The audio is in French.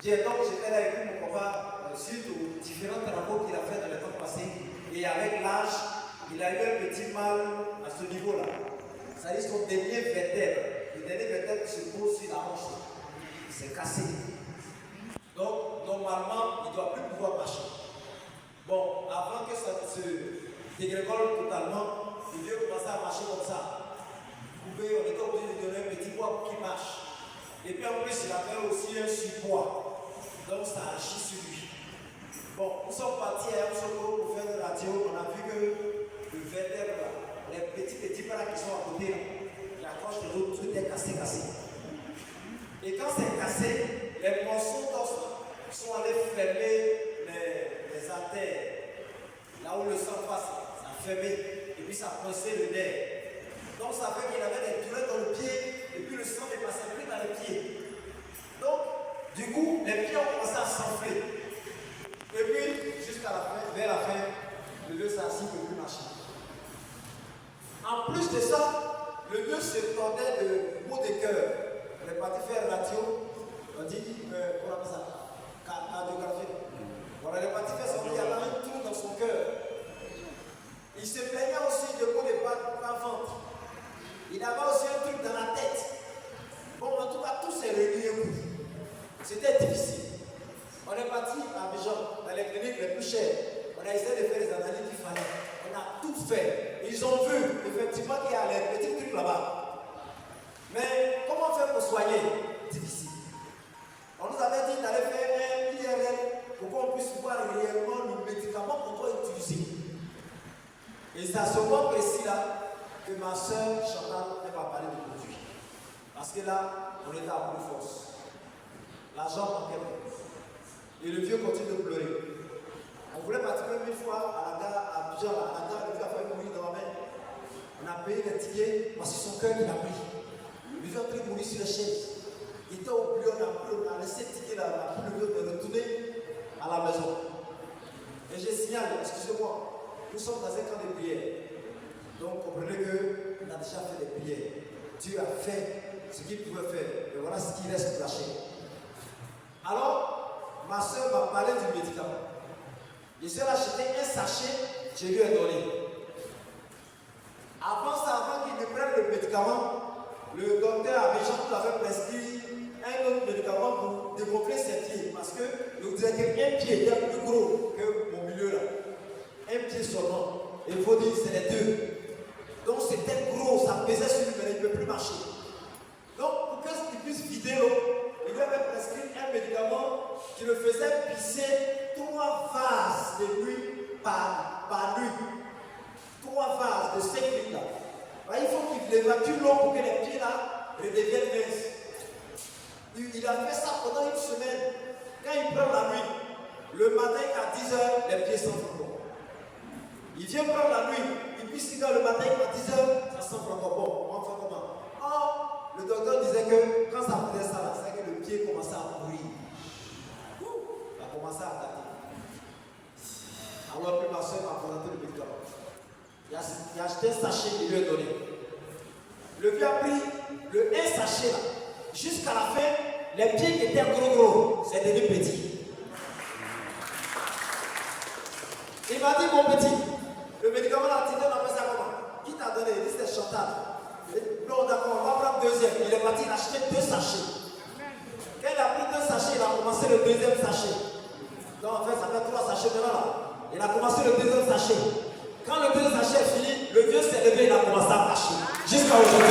Donc j'étais là avec mon papa suite aux différents travaux qu'il a fait dans le temps passé. Et avec l'âge, il a eu un petit mal à ce niveau-là. C'est-à-dire son dernier vertèbre, le dernier vertèbre qui se pose sur la hanche, il s'est cassé. Donc normalement, il ne doit plus pouvoir marcher. Bon, avant que ça se dégrégole totalement, il veut commencer à marcher comme ça. On était obligé de donner un petit poids pour qu'il marche. Et puis en plus, il avait aussi un surpoids. Donc ça agit sur lui. Bon, nous sommes partis à Msoko pour faire de la radio. On a vu que le vertèbre, les petits bras qui sont à côté, la croche de l'autre, tout est cassé. Et quand c'est cassé, les morceaux d'os sont allés fermer les artères. Là où le sang passe, ça a fermé. Et puis ça a coincé le nerf. Donc ça fait qu'il avait des douleurs dans le pied. Et puis le sang ne passait plus dans les pieds. Donc, du coup, les pieds ont commencé à s'enfler. Et puis, jusqu'à la fin, vers la fin, le nœud s'est assis, ne peut plus marcher. En plus de ça, le nœud se tordait de maux de cœur. On est parti faire radio, on dit, on appelle ça, cardiographie. On est parti faire ça, il y avait un trou dans son cœur. Il se plaignait aussi de maux de bas-ventre. Il avait aussi un truc dans la tête. Bon, en tout cas, tout s'est réuni un coup. C'était difficile. On est parti à Abidjan, dans les cliniques les plus chères. On a essayé de faire les analyses qu'il fallait. On a tout fait. Ils ont vu, effectivement, qu'il y a les petits trucs là-bas. Mais comment faire pour soigner? Difficile. On nous avait dit d'aller faire un IRL pour qu'on puisse voir réellement le médicament qu'on doit utiliser. Et c'est à ce moment précis-là que ma soeur Chantal m'a parlé de produit. Parce que là, on était à plus force. L'argent manquait. Et le vieux continue de pleurer. On voulait partir même une fois à la gare, à Abidjan, à la gare, le vieux a fait mourir dans ma main. On a payé les tickets, parce que son cœur qu'il a pris. Le vieux a pris mourir sur les chaises. Il était oublié, on a laissé le ticket là, on a pris le vieux de retourner à la maison. Et j'ai signalé, excusez-moi, nous sommes dans un camp de prière. Donc comprenez qu'on a déjà fait des prières. Dieu a fait ce qu'il pouvait faire. Et voilà ce qui reste caché. Alors, ma soeur m'a parlé du médicament. Je suis allé acheter un sachet, je lui ai donné. Avant ça, avant qu'il ne prenne le médicament, le docteur Abidjan nous avait prescrit un autre médicament pour dégonfler ses pieds. Parce que je vous disais qu'un pied était plus gros que mon milieu là. Un pied seulement. Il faut dire que c'est les deux. Donc c'était gros, ça pesait sur lui, mais il ne peut plus marcher. Donc pour qu'il puisse vider l'eau, il lui avait prescrit un médicament qui le faisait pisser 3 vases de nuit par nuit. 3 vases de 5 litres là. Il faut qu'il évacue l'eau pour que les pieds là redeviennent minces. Il a fait ça pendant une semaine. Quand il prend la nuit, le matin à 10h, les pieds sont encore. Il vient prendre la nuit, et puis 6h le matin à 10h, ça semble encore bon. On fait comment? Or, le docteur disait que quand ça faisait ça, c'est que le pied commençait à pourrir. Il a commencé à attaquer. Alors que ma soeur m'a présenté le médicament. Il a acheté un sachet qu'il lui a donné. Le vieux a pris le 1 sachet là. Jusqu'à la fin, les pieds qui étaient gros, c'est devenu petit. Il m'a dit, mon petit, le médicament là, tu donnes après ça comment? Qui t'a donné? Il dit c'est Chantal. Non, d'accord, on va prendre deuxième. Il est parti, il a acheté 2 sachets. Quand il a pris 2 sachets, il a commencé le deuxième sachet. Donc en fait, ça fait 3 sachets maintenant là. Il a commencé le deuxième sachet. Quand le deuxième sachet est fini, le vieux s'est levé, il a commencé à marcher. Jusqu'à aujourd'hui.